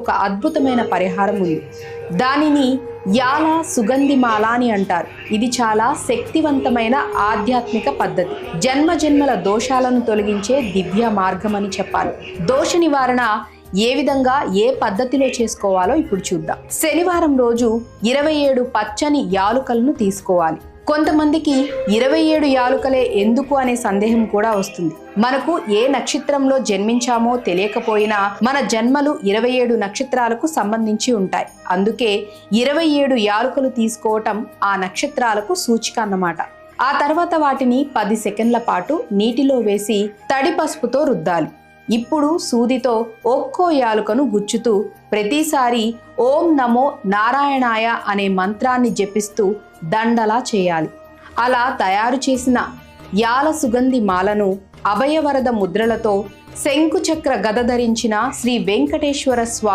ఒక అద్భుతమైన పరిహారం ఉంది. దానిని యాల సుగంధి మాల అని అంటారు. ఇది చాలా శక్తివంతమైన ఆధ్యాత్మిక పద్ధతి. జన్మజన్మల దోషాలను తొలగించే దివ్య మార్గం అని చెప్పాలి. దోష నివారణ ఏ విధంగా ఏ పద్ధతిలో చేసుకోవాలో ఇప్పుడు చూద్దాం. శనివారం రోజు 27 పచ్చని యాలుకలను తీసుకోవాలి. కొంతమందికి 27 యాలుకలే ఎందుకు అనే సందేహం కూడా వస్తుంది. మనకు ఏ నక్షత్రంలో జన్మించామో తెలియకపోయినా మన జన్మలు 27 నక్షత్రాలకు సంబంధించి ఉంటాయి. అందుకే 27 యాలుకలు తీసుకోవటం ఆ నక్షత్రాలకు సూచిక అన్నమాట. ఆ తర్వాత వాటిని 10 సెకండ్ల పాటు నీటిలో వేసి తడి పసుపుతో రుద్దాలి. ఇప్పుడు సూదితో ఒక్కో యాలుకను గుచ్చుతూ ప్రతిసారి ఓం నమో నారాయణాయ అనే మంత్రాన్ని జపిస్తూ దండలా చేయాలి. అలా తయారు చేసిన యాల సుగంధి మాలను అభయవరద ముద్రలతో శంకుచక్ర గద ధరించిన శ్రీ వెంకటేశ్వర స్వామి